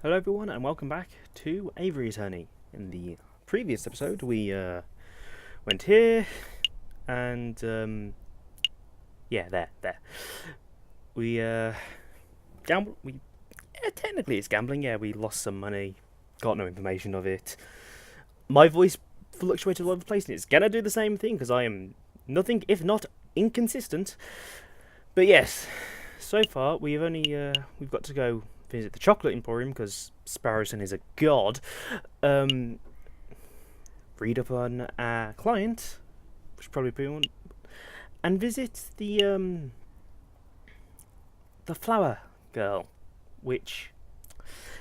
Hello everyone and welcome back to Aviary Attorney. In the previous episode we went here and yeah, there. We gambled. Technically it's gambling. Yeah, we lost some money, got no information of it. My voice fluctuated all over the place and it's gonna do the same thing because I am nothing if not inconsistent. But yes, so far we've got to go visit the chocolate emporium because Sparrowson is a god. Read up on our client, which probably be one, and visit the flower girl, which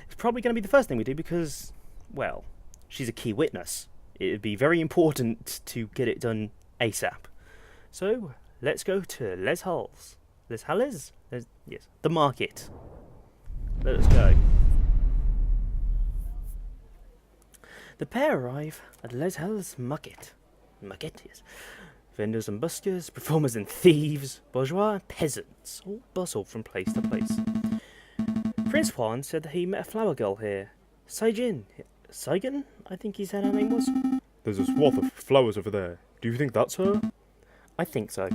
is probably going to be the first thing we do because, well, she's a key witness. It would be very important to get it done ASAP. So let's go to Les Halles. Yes, the market. Let us go. The pair arrive at Les Halles Market. Yes. Vendors and buskers, performers and thieves, bourgeois and peasants, all bustle from place to place. Prince Juan said that he met a flower girl here. Saigon, I think he said her name was. There's a swath of flowers over there. Do you think that's her? I think so.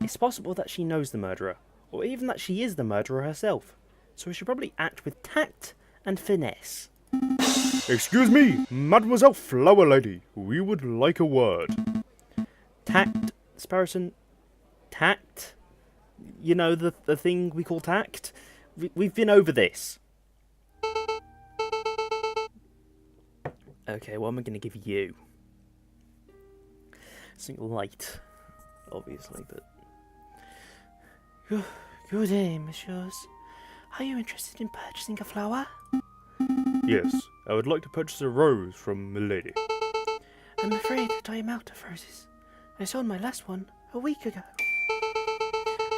It's possible that she knows the murderer, or even that she is the murderer herself, so we should probably act with tact and finesse. Excuse me, Mademoiselle Flower Lady, we would like a word. Tact, Sparrowson? Tact? You know, the thing we call tact? We've been over this. Okay, what am I going to give you? Something light, obviously, but... Good day, messieurs. Are you interested in purchasing a flower? Yes, I would like to purchase a rose from Milady. I'm afraid that I am out of roses. I sold my last one a week ago.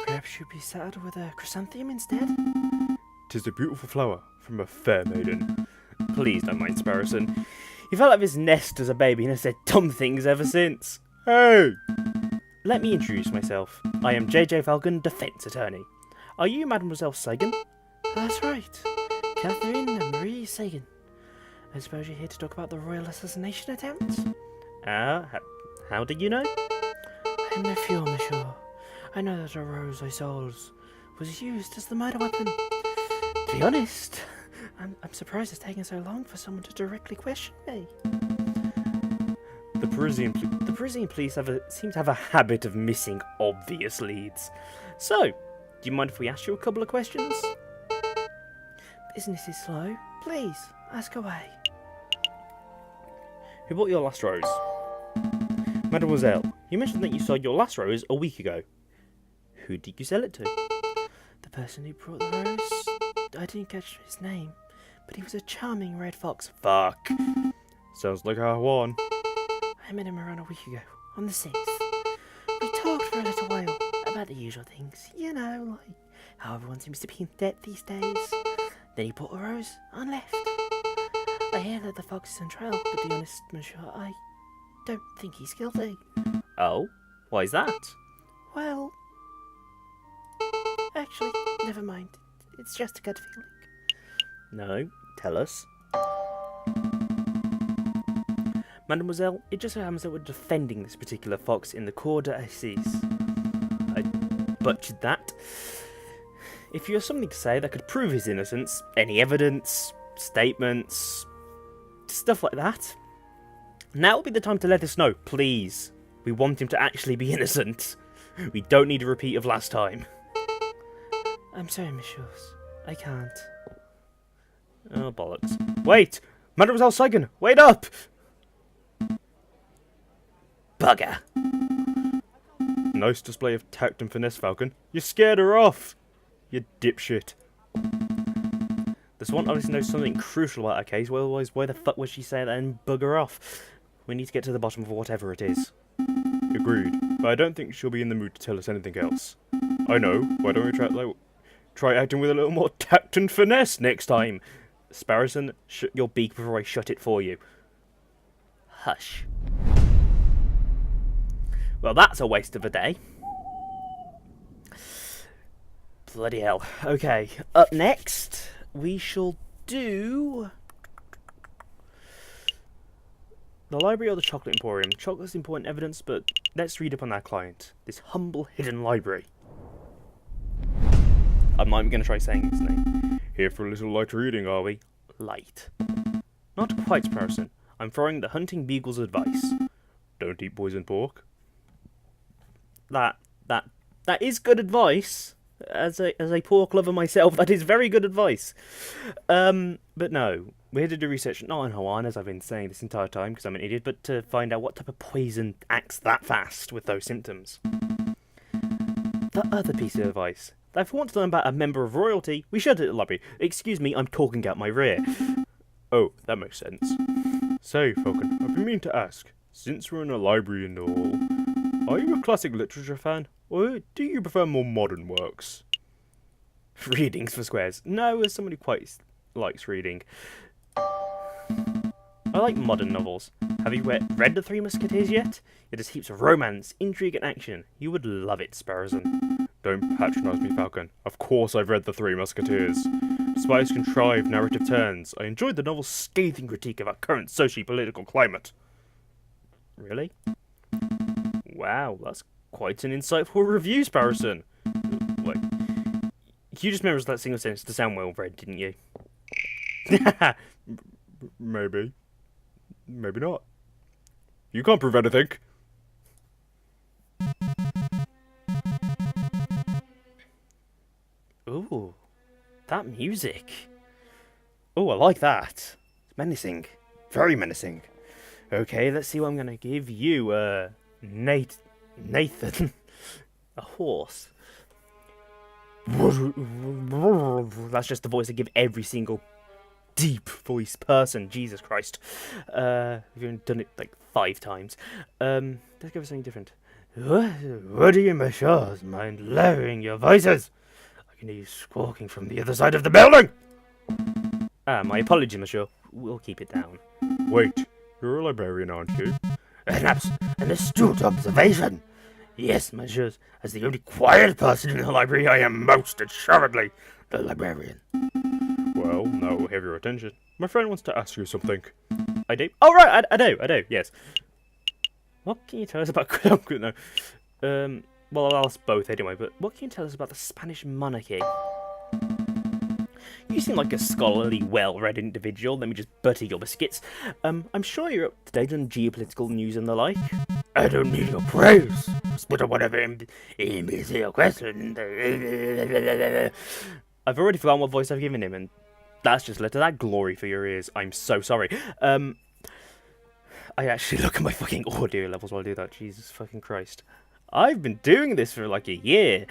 Perhaps you'd be saddled with a chrysanthemum instead? 'Tis a beautiful flower from a fair maiden. Please don't mind Sparrowson. He fell out of his nest as a baby and has said dumb things ever since. Hey! Let me introduce myself. I am JayJay Falcon, Defense Attorney. Are you Mademoiselle Saigon? That's right. Catherine and Marie Sagan. I suppose you're here to talk about the royal assassination attempt? How do you know? I am no fool, monsieur. I know that the rose I sold was used as the murder weapon. To be honest, I'm surprised it's taken so long for someone to directly question me. The Parisian police seem to have a habit of missing obvious leads. So, do you mind if we ask you a couple of questions? Business is slow. Please, ask away. Who bought your last rose? Mademoiselle, you mentioned that you sold your last rose a week ago. Who did you sell it to? The person who brought the rose, I didn't catch his name, but he was a charming red fox. Fuck. Sounds like our one. I met him around a week ago, on the 6th. We talked for a little while about the usual things, you know, like how everyone seems to be in debt these days. Then he bought a rose and left. I hear that the fox is on trial, but to be honest, monsieur, I don't think he's guilty. Oh? Why is that? Well, actually, never mind. It's just a gut feeling. No, tell us. Mademoiselle, it just so happens that we're defending this particular fox in the Cour d'Assises. I butchered that. If you have something to say that could prove his innocence, any evidence, statements, stuff like that, now would be the time to let us know, please. We want him to actually be innocent. We don't need a repeat of last time. I'm sorry, messieurs. I can't. Oh, bollocks. Wait! Mademoiselle Saigon, wait up! Bugger. Nice display of tact and finesse, Falcon. You scared her off! You dipshit. This one obviously knows something crucial about our case, well, otherwise why the fuck would she say that and bugger off? We need to get to the bottom of whatever it is. Agreed, but I don't think she'll be in the mood to tell us anything else. I know, why don't we try acting with a little more tact and finesse next time? Sparrowson, shut your beak before I shut it for you. Hush. Well, that's a waste of a day. Bloody hell. Okay, up next, we shall do... The Library or the Chocolate Emporium. Chocolate's important evidence, but let's read up on our client. This humble, hidden library. I'm not even going to try saying his name. Here for a little light reading, are we? Light. Not quite, person. I'm throwing the hunting beagle's advice. Don't eat poisoned pork. That is good advice. As a pork lover myself, that is very good advice. But no, we're here to do research not on Hawaiian, as I've been saying this entire time, because I'm an idiot, but to find out what type of poison acts that fast with those symptoms. The other piece of advice. That if we want to learn about a member of royalty, we should at the library. Excuse me, I'm talking out my rear. Oh, that makes sense. Say, Falcon, I've been meaning to ask, since we're in a library and all, are you a classic literature fan, or do you prefer more modern works? Readings for squares. No, as somebody quite likes reading. I like modern novels. Have you read The Three Musketeers yet? It has heaps of romance, intrigue and action. You would love it, Sparrowson. Don't patronise me, Falcon. Of course I've read The Three Musketeers. Despite its contrived narrative turns, I enjoyed the novel's scathing critique of our current socio-political climate. Really? Wow, that's quite an insightful review, Sparrowson. Wait, you just memorised that single sentence to sound well read, didn't you? Maybe. Maybe not. You can't prove anything. Ooh, that music. Oh, I like that. It's menacing. Very menacing. Okay, let's see what I'm going to give you, Nathan. A horse. That's just the voice I give every single deep voice person. Jesus Christ. We've done it like 5 times. Let's go for something different. What do you messieurs mind lowering your voices? I can hear you squawking from the other side of the building. My apologies, monsieur. We'll keep it down. Wait, you're a librarian, aren't you? An astute observation. Yes, messieurs. As the only quiet person in the library, I am most assuredly the librarian. Well, now we'll have your attention. My friend wants to ask you something. I do? Oh, right, I do, yes. What can you tell us about... No. Well, I'll ask both anyway, but what can you tell us about the Spanish monarchy? You seem like a scholarly, well-read individual. Let me just butter your biscuits. I'm sure you're up to date on geopolitical news and the like. I don't need your praise. Spit on whatever imbecile question. I've already forgotten what voice I've given him, and that's just led to that glory for your ears. I'm so sorry. I actually look at my fucking audio levels while I do that. Jesus fucking Christ. I've been doing this for like a year.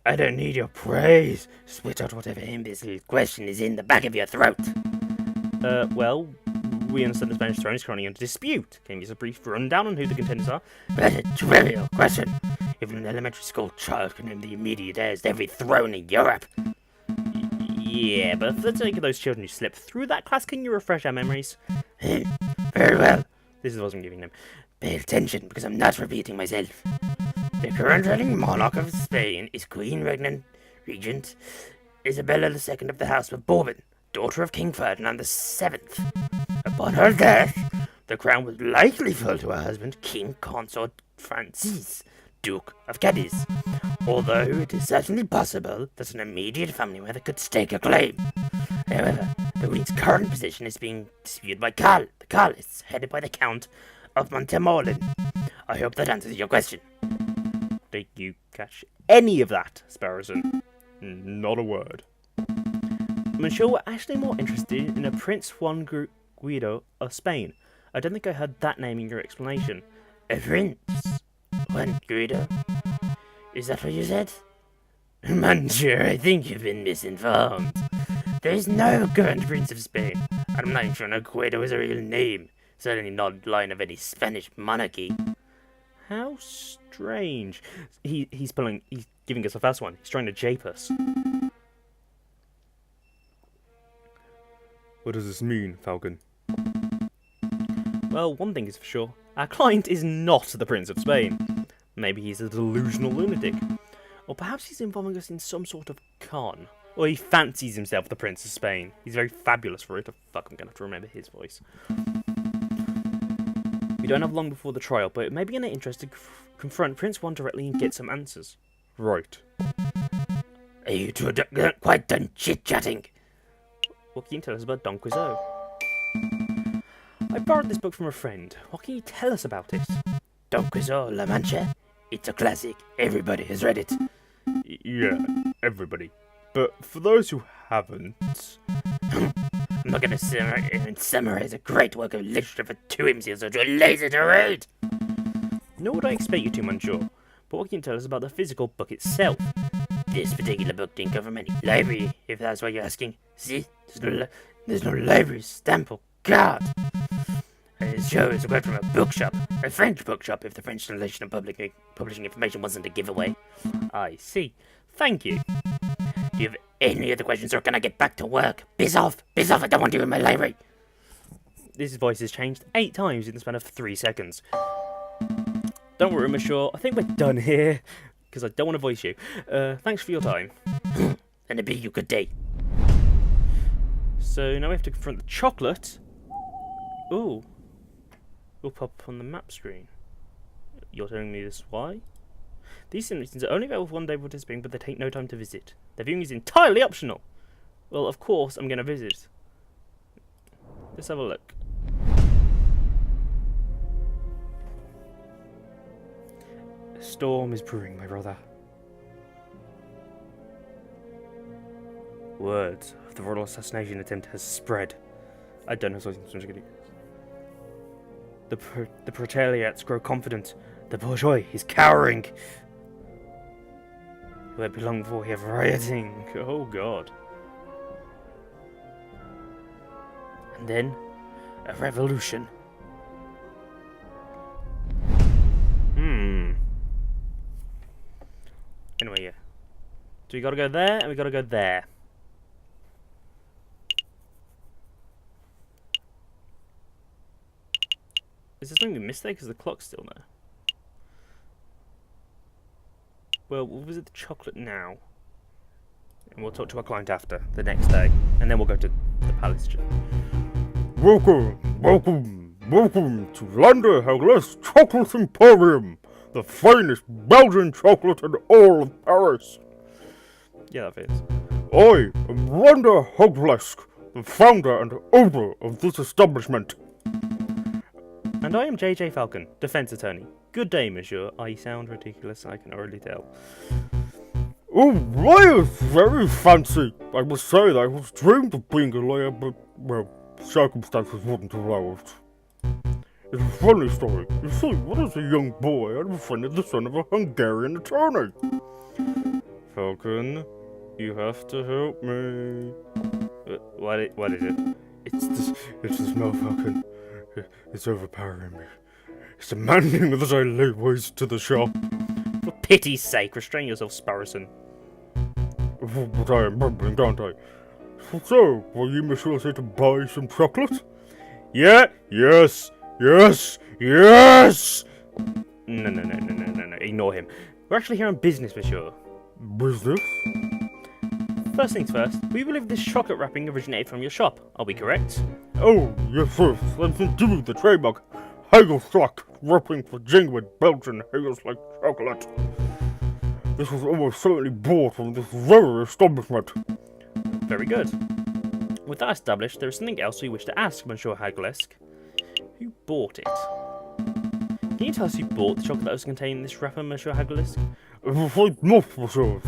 I don't need your praise. Spit out whatever imbecile question is in the back of your throat. Well, we understand the Spanish throne is currently under dispute. Can you give us a brief rundown on who the contenders are? That's a trivial question. Even an elementary school child can name the immediate heirs to every throne in Europe. Yeah, but for the sake of those children who slipped through that class, can you refresh our memories? Very well. This is what I'm giving them. Pay attention, because I'm not repeating myself. The current reigning monarch of Spain is Queen Regent Isabella II of the House of Bourbon, daughter of King Ferdinand VII. Upon her death, the crown would likely fall to her husband, King Consort Francis, Duke of Cadiz, although it is certainly possible that an immediate family member could stake a claim. However, the Queen's current position is being disputed by the Carlists, headed by the Count of Montemolin. I hope that answers your question. Did you catch any of that, Sparrowson? Not a word. Monsieur, we're actually more interested in a Prince Juan Guido of Spain. I don't think I heard that name in your explanation. A Prince Juan Guido? Is that what you said? Monsieur, I think you've been misinformed. There is no current Prince of Spain, and I'm not even sure no Guido is a real name. Certainly not line of any Spanish monarchy. How strange. He's giving us a fast one. He's trying to jape us. What does this mean, Falcon? Well, one thing is for sure. Our client is not the Prince of Spain. Maybe he's a delusional lunatic. Or perhaps he's involving us in some sort of con. Or he fancies himself the Prince of Spain. He's very fabulous for it. Oh, fuck, I'm going to have to remember his voice. We don't have long before the trial, but it may be in our interest to confront Prince 1 directly and get some answers. Right. Are you two quite done chit-chatting? What can you tell us about Don Quixote? I borrowed this book from a friend. What can you tell us about it? Don Quixote La Mancha? It's a classic. Everybody has read it. Yeah, everybody. But for those who haven't... I'm not going to summarize a great work of literature for two imbeciles who are too lazy to read. Nor would I expect you to, Monsieur. But what can you tell us about the physical book itself? This particular book didn't come from any library, if that's what you're asking. See? There's no library stamp or card. It shows a quote from a bookshop, a French bookshop, if the French translation of publishing information wasn't a giveaway. I see. Thank you. Do you have any other questions, or can I get back to work? Piss off! Piss off! I don't want you in my library! This voice has changed 8 times in the span of 3 seconds. Don't worry, Monsieur. I think we're done here. Because I don't want to voice you. Thanks for your time. And a bid you good day. So now we have to confront the chocolate. Ooh. Will pop up on the map screen. You're telling me this is why? These simulations are only available for 1 day participating, but they take no time to visit. Their viewing is entirely optional. Well, of course I'm going to visit. Let's have a look. A storm is brewing, my brother. Word of the royal assassination attempt has spread. I don't know if I'm going to The proletariats grow confident. The bourgeois is cowering. It won't be long before we have rioting. Oh God. And then, a revolution. Anyway, yeah. So we gotta go there, and we gotta go there. Is there something we missed there? Because the clock's still there. Well, we'll visit the chocolate now. And we'll talk to our client after, the next day. And then we'll go to the palace. Welcome to Lander Hagles Chocolate Emporium, the finest Belgian chocolate in all of Paris. Yeah, that fits. I am Lander Haglesk, the founder and owner of this establishment. And I am JayJay Falcon, defense attorney. Good day, monsieur. I sound ridiculous, I can already tell. Oh, lawyers, very fancy. I must say that I was dreamed of being a lawyer, but, well, circumstances wouldn't allow it. It's a funny story. You see, when I was a young boy, I befriended the son of a Hungarian attorney. Falcon, you have to help me. What is it? It's the smell, Falcon. It's overpowering me. It's demanding that I lay waste to the shop. For pity's sake, restrain yourself, Sparrowson. But I am mumbling, aren't I? So, were you Monsieur here to buy some chocolate? Yeah, yes. No. Ignore him. We're actually here on business, monsieur. Business? First things first, we believe this chocolate wrapping originated from your shop. Are we correct? Oh, yes, sir. That's indeed the trademark. Hagelstock, wrapping for genuine Belgian Hagelstock chocolate. This was almost certainly bought from this very establishment. Very good. With that established, there is something else we wish to ask, Monsieur Haglesk. Who bought it? Can you tell us who bought the chocolate that was contained in this wrapper, Monsieur Haglesk? Not Monsieur.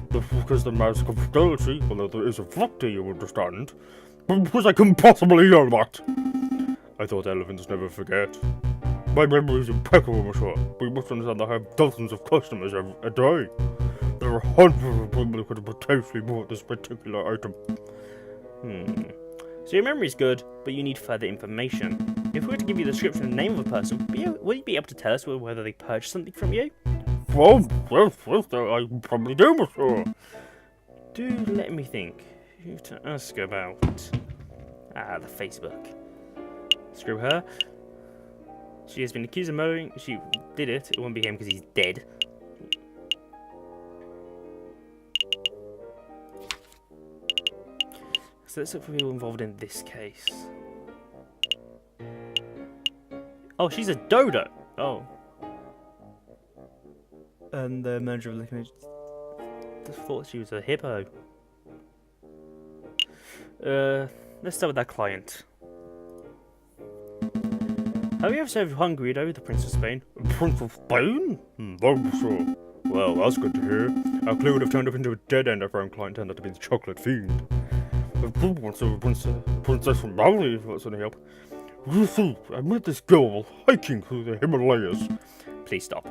Because the matters of fidelity, although there is a factor, you understand. But because I can possibly know that. I thought elephants never forget. My memory is impeccable, monsieur. We must understand that I have dozens of customers a day. There are hundreds of people who could have potentially bought this particular item. So your memory's good, but you need further information. If we were to give you the description and name of a person, would you be able to tell us whether they purchased something from you? Well, I probably do, monsieur. Do let me think. Who to ask about? The Facebook. Screw her. She has been accused of murdering. She did it. It won't be him because he's dead. So let's look for people involved in this case. Oh, she's a dodo. Oh. And the manager of the community thought she was a hippo. Let's start with that client. Have you ever served Juan Guido, the Prince of Spain? Prince of Spain? No, sure. Well, that's good to hear. Our clue would have turned up into a dead end if our own client turned out to be the chocolate fiend. Princess from Bali, if that's any help. You see, I met this girl while hiking through the Himalayas. Please stop.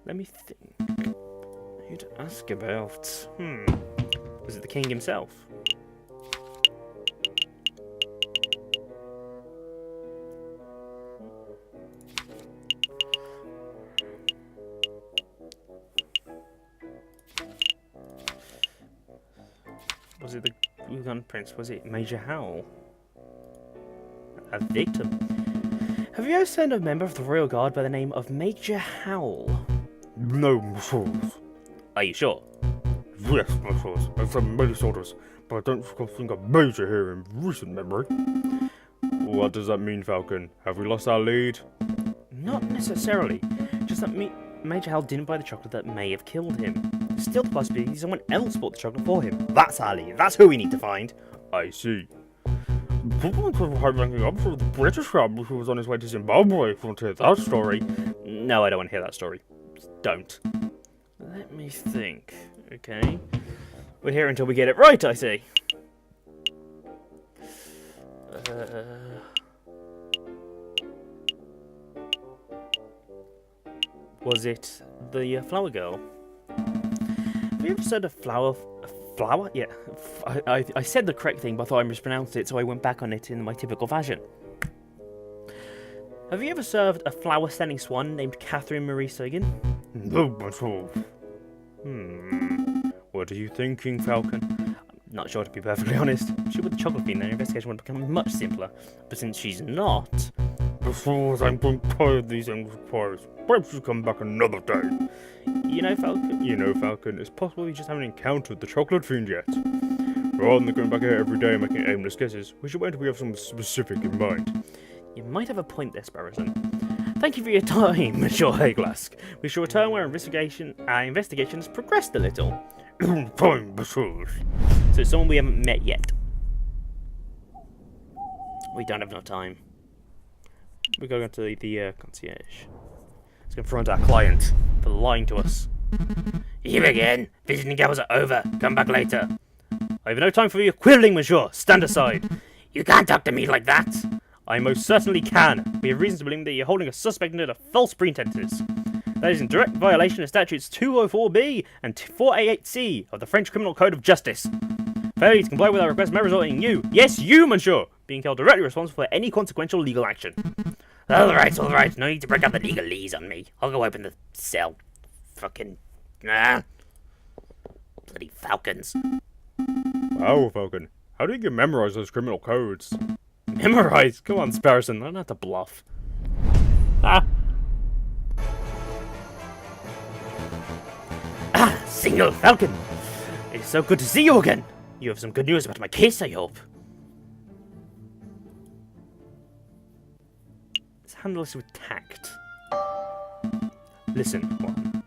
Let me think. Who'd ask about? Was it the king himself? Was it the Ugan Prince? Was it Major Howl? A victim? Have you ever seen a member of the Royal Guard by the name of Major Howl? No, monsieur. Are you sure? Yes, monsieur. I've had many soldiers, but I don't think a major here in recent memory. What does that mean, Falcon? Have we lost our lead? Not necessarily. Just that Major Howl didn't buy the chocolate that may have killed him. Still the possibility someone else bought the chocolate for him. That's our lead. That's who we need to find. I see. High-ranking officer of the British Club who was on his way to Zimbabwe. If you want to hear that story. No, I don't want to hear that story. Don't. Let me think. Okay. We're here until we get it right, I see. Was it the flower girl? Have you ever said a flower? Flower? Yeah. I said the correct thing, but I thought I mispronounced it, so I went back on it in my typical fashion. Have you ever served a flower-standing swan named Catherine Marie Sagan? No, monsieur. What are you thinking, Falcon? I'm not sure, to be perfectly honest. She with the chocolate fiend, their investigation would become much simpler. But since she's not... Before I'm going tired of these inquiries. Perhaps you come back another day. You know, Falcon, it's possible you just haven't encountered the chocolate fiend yet. Rather than going back here every day and making aimless guesses, we should wait until we have something specific in mind. You might have a point there, Sparrowson. Thank you for your time, Monsieur Hayglask. We shall return where our investigation has progressed a little. Fine, monsieur. So it's someone we haven't met yet. We don't have enough time. We're going to the concierge. Let's confront our client for lying to us. You again? Visiting hours are over. Come back later. I have no time for your quibbling, monsieur. Stand aside. You can't talk to me like that. I most certainly can. We have reason to believe that you're holding a suspect under false pretenses. That is in direct violation of statutes 204B and 488C of the French Criminal Code of Justice. Failure to comply with our request may result in you, yes you, monsieur, being held directly responsible for any consequential legal action. All right. No need to break out the legalese on me. I'll go open the cell. Fucking... Bloody falcons. Wow, Falcon. How do you memorize those criminal codes? Memorize? Come on, Sparrowson. I don't have to bluff. Single Falcon. It's so good to see you again. You have some good news about my case, I hope. Let's handle this with tact. Listen, Juan.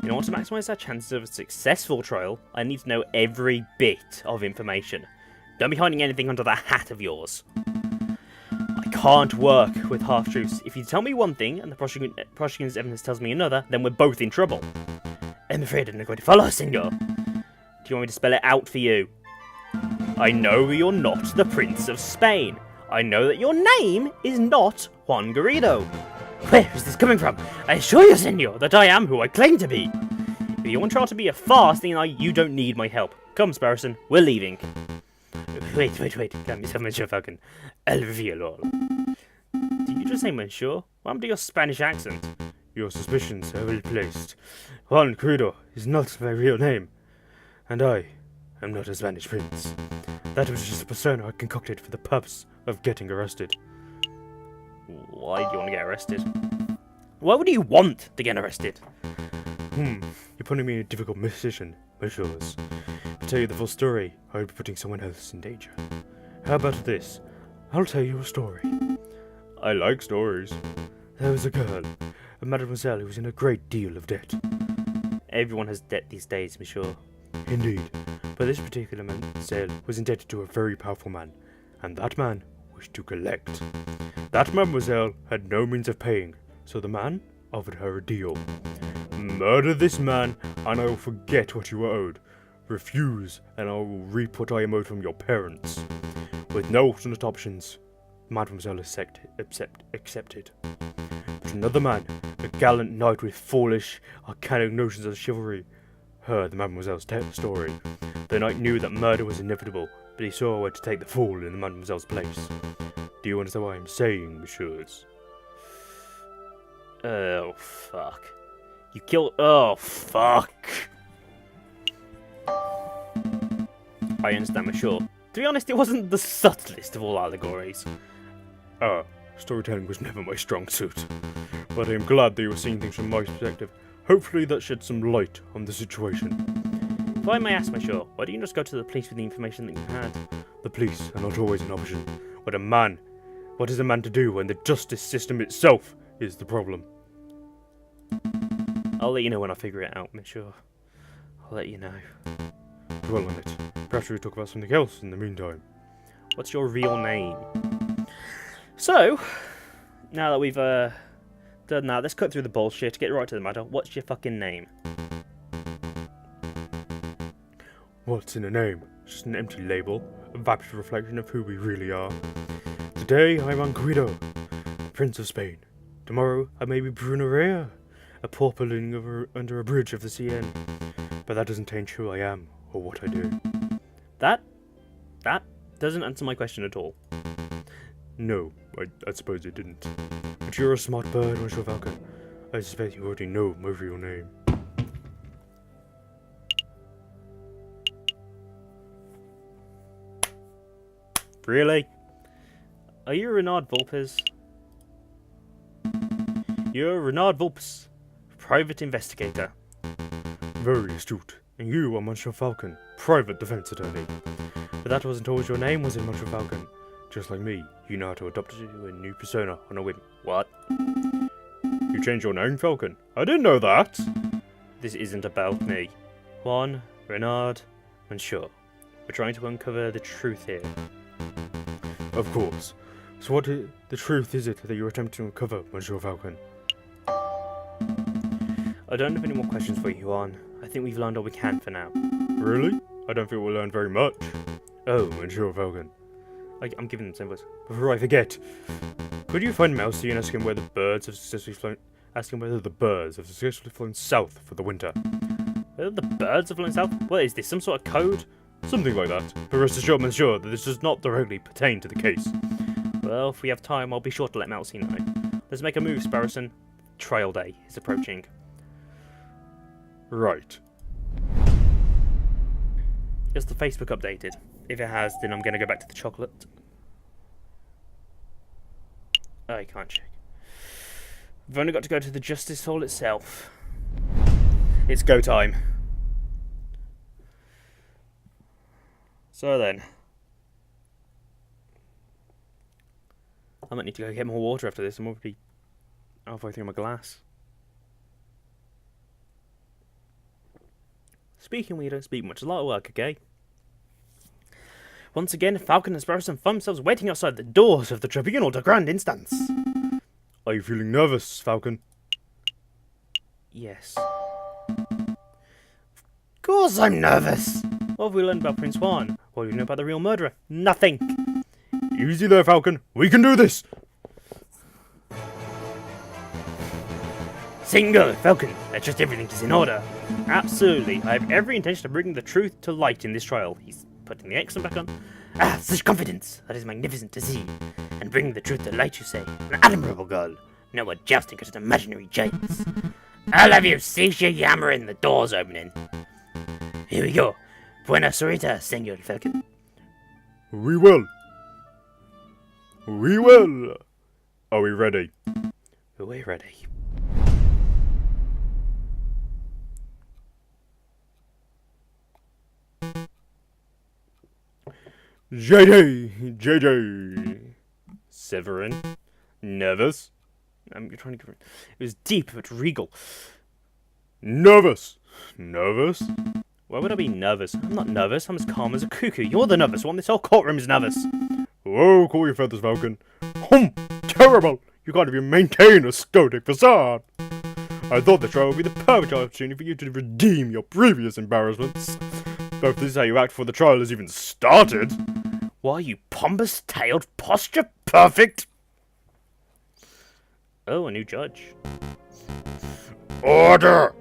In order to maximize our chances of a successful trial, I need to know every bit of information. Don't be hiding anything under that hat of yours. I can't work with half-truths. If you tell me one thing and the prosecution's evidence tells me another, then we're both in trouble. I'm afraid I'm not going to follow, senor. Do you want me to spell it out for you? I know you're not the Prince of Spain. I know that your name is not Juan Garrido. Where is this coming from? I assure you, senor, that I am who I claim to be. If you want to try to be a farce, then you don't need my help. Come, Sparrowson, we're leaving. Wait. Calm yourself, Monsieur Falcon. El violor. Did you just say Monsieur? What happened to your Spanish accent? Your suspicions are well placed. Juan Garrido is not my real name. And I am not a Spanish prince. That was just a persona I concocted for the purpose of getting arrested. Why do you want to get arrested? Why would you want to get arrested? You're putting me in a difficult position, messieurs. To tell you the full story, I would be putting someone else in danger. How about this? I'll tell you a story. I like stories. There was a girl, a mademoiselle, who was in a great deal of debt. Everyone has debt these days, monsieur. Indeed, but this particular mademoiselle was indebted to a very powerful man, and that man wished to collect. That mademoiselle had no means of paying, so the man offered her a deal. Murder this man, and I will forget what you were owed. Refuse, and I will reap what I am owed from your parents. With no alternate options, mademoiselle accepted. But another man, a gallant knight with foolish, arcanic notions of chivalry, heard the mademoiselle's story. The knight knew that murder was inevitable, but he saw a way to take the fool in the mademoiselle's place. Do you understand what I'm saying, messieurs? Oh, fuck. You killed... Oh, fuck. I understand, monsieur. To be honest, it wasn't the subtlest of all allegories. Storytelling was never my strong suit. But I am glad that you were seeing things from my perspective. Hopefully that sheds some light on the situation. If I may ask, monsieur, why don't you just go to the police with the information that you had? The police are not always an option. What is a man to do when the justice system itself is the problem? I'll let you know when I figure it out, monsieur. I'll let you know. Dwell on it. Perhaps we talk about something else in the meantime. What's your real name? So, now that we've done that, let's cut through the bullshit, get right to the matter. What's your fucking name? What's in a name? Just an empty label, a vapid reflection of who we really are. Today I'm Anguido, Prince of Spain. Tomorrow I may be Bruno Rea, a pauper living under a bridge of the Seine. But that doesn't change who I am or what I do. That doesn't answer my question at all. No, I suppose it didn't. But you're a smart bird, Monsieur Falcon. I suspect you already know my real name. Really? Are you Renard Vulpes? You're Renard Vulpes, private investigator. Very astute. And you are Monsieur Falcon, private defense attorney. But that wasn't always your name, was it, Monsieur Falcon? Just like me, you know how to adopt a new persona on a whim. What? You changed your name, Falcon? I didn't know that! This isn't about me. Juan, Renard, Monsieur. We're trying to uncover the truth here. Of course. So what the truth is it that you're attempting to uncover, Monsieur Falcon? I don't have any more questions for you, Juan. I think we've learned all we can for now. Really? I don't think we'll learn very much. Oh, Monsieur Falcon. I'm giving them the same voice. Before I forget, could you find Mousy and ask him whether the birds have successfully flown south for the winter? Whether the birds have flown south? What is this, some sort of code? Something like that. But rest assured, Monsieur, that this does not directly pertain to the case. Well, if we have time, I'll be sure to let Mousy know. Let's make a move, Sparrowson. Trial day is approaching. Right. Is the Facebook updated? If it has, then I'm going to go back to the chocolate. I can't check. I've only got to go to the Justice Hall itself. It's go time. So then. I might need to go get more water after this. I'm already halfway through my glass. Speaking, we don't speak much. A lot of work, okay? Once again, Falcon and Sparrowson find themselves waiting outside the doors of the Tribunal de Grande Instance. Are you feeling nervous, Falcon? Yes. Of course I'm nervous. What have we learned about Prince Juan? What do we know about the real murderer? Nothing. Easy there, Falcon. We can do this. Single, Falcon. I trust everything is in order. Absolutely. I have every intention of bringing the truth to light in this trial. He's putting the accent back on. Ah, such confidence. That is magnificent to see. And bringing the truth to light, you say. An admirable goal. No more jousting against imaginary giants. I'll have you cease your yammering. The door's opening. Here we go. Buena sorita, Senor Falcon. We will. We will. Are we ready? We're ready. JayJay. Severin. Nervous. I'm trying to. It was deep but regal. Nervous. Nervous? Why would I be nervous? I'm not nervous. I'm as calm as a cuckoo. You're the nervous one. This whole courtroom is nervous. Whoa, cool your feathers, Falcon. Terrible! You can't even maintain a stoic facade. I thought the trial would be the perfect opportunity for you to redeem your previous embarrassments. But if this is how you act before the trial has even started... Why, you pompous-tailed posture perfect? Oh, a new judge. Order!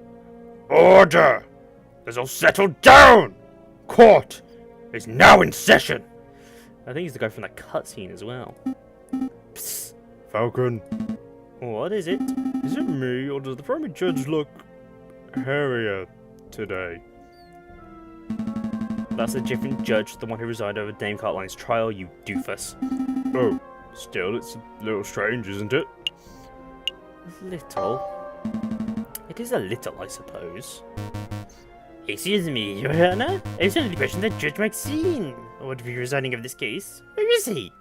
Order! Let's all settle down! Court is now in session! I think he's the guy from that cutscene as well. Psst. Falcon, What is it? is it me, or does the primary judge look hairier today? That's a different judge, the one who resigned over Dame Cartline's trial, you doofus. Oh, still, it's a little strange, isn't it? Little. It is a little, I suppose. Excuse me, Your Honor. I was under the impression that Judge Maxine would be resigning of this case. Where is he?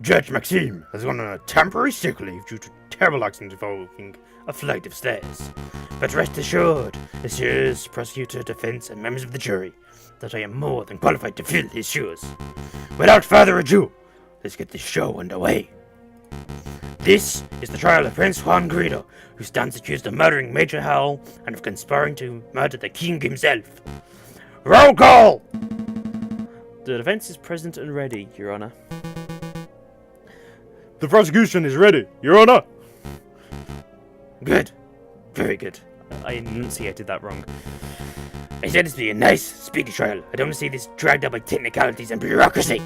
Judge Maxime has gone on a temporary sick leave due to terrible accident involving a flight of stairs. But rest assured, messieurs, prosecutor, defense, and members of the jury, that I am more than qualified to fill his shoes. Without further ado, let's get this show underway. This is the trial of Prince Juan Guido, who stands accused of murdering Major Howell and of conspiring to murder the king himself. Roll call! The defense is present and ready, Your Honor. The prosecution is ready, Your Honor! Good. Very good. I enunciated that wrong. I said this to be a nice, speedy trial. I don't want to see this dragged out by technicalities and bureaucracy.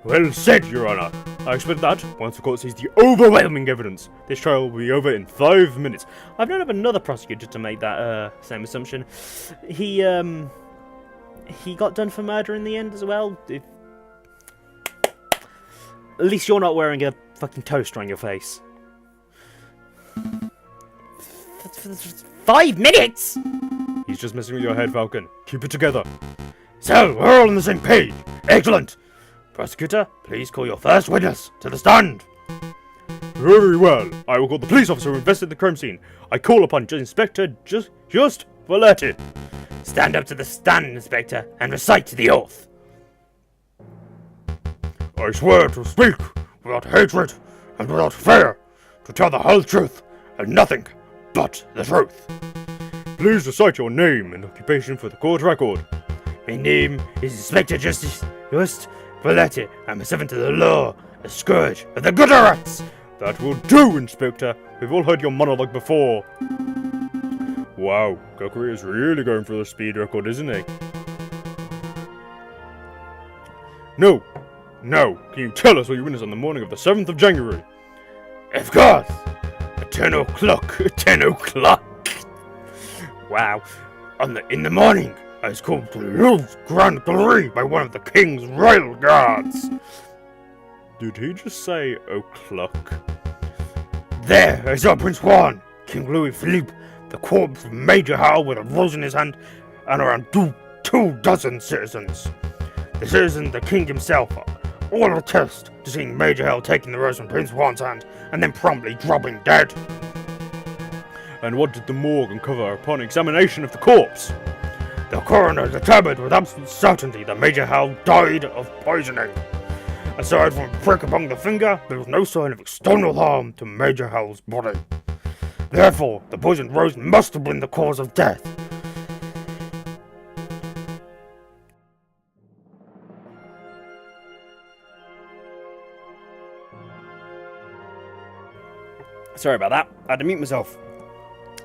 Well said, Your Honor. I expect that, once the court sees the overwhelming evidence, this trial will be over in 5 minutes. I've known of another prosecutor to make that same assumption. He got done for murder in the end as well. At least you're not wearing a fucking toaster on your face. 5 minutes?! He's just messing with your head, Falcon. Keep it together. So, we're all on the same page. Excellent. Prosecutor, please call your first witness to the stand. Very well. I will call the police officer who invested the crime scene. I call upon Inspector Just Valetti. Stand up to the stand, Inspector, and recite the oath. I swear to speak without hatred and without fear, to tell the whole truth and nothing but the truth. Please recite your name and occupation for the court record. My name is Inspector Just Valetti. I'm a servant to the law, a scourge of the gutter rats. That will do, Inspector. We've all heard your monologue before. Wow, Kokiri is really going for the speed record, isn't he? No. Can you tell us what you witnessed on the morning of the 7th of January? Of course. At 10 o'clock. 10 o'clock. Wow. In the morning, I was called to Louvre's Grand Gallery by one of the King's Royal Guards. Did he just say o'clock? There, I saw Prince Juan, King Louis Philippe, the corpse of Major Howell with a rose in his hand, and around two dozen citizens. The citizen, the king himself, all attest to seeing Major Howell taking the rose from Prince Juan's hand, and then promptly dropping dead. And what did the morgue uncover upon examination of the corpse? The coroner determined with absolute certainty that Major Howell died of poisoning. Aside from a prick upon the finger, there was no sign of external harm to Major Howell's body. Therefore, the poisoned rose must have been the cause of death. Sorry about that. I had to mute myself.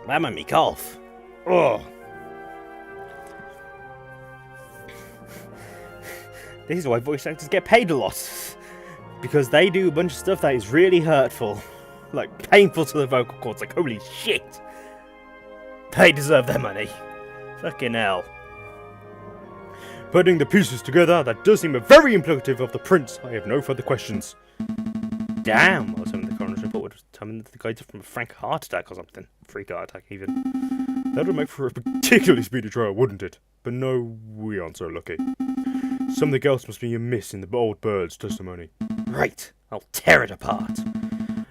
That made me cough. Ugh. This is why voice actors get paid a lot. Because they do a bunch of stuff that is really hurtful. Like, painful to the vocal cords. Like, holy shit. They deserve their money. Fucking hell. Putting the pieces together, that does seem very implicative of the prince. I have no further questions. Damn. I was hoping the coroner's report would tell me that the guy died from a frank heart attack or something. Freak heart attack, even. That would make for a particularly speedy trial, wouldn't it? but no, we aren't so lucky. Something else must be amiss in the old bird's testimony. Right, I'll tear it apart.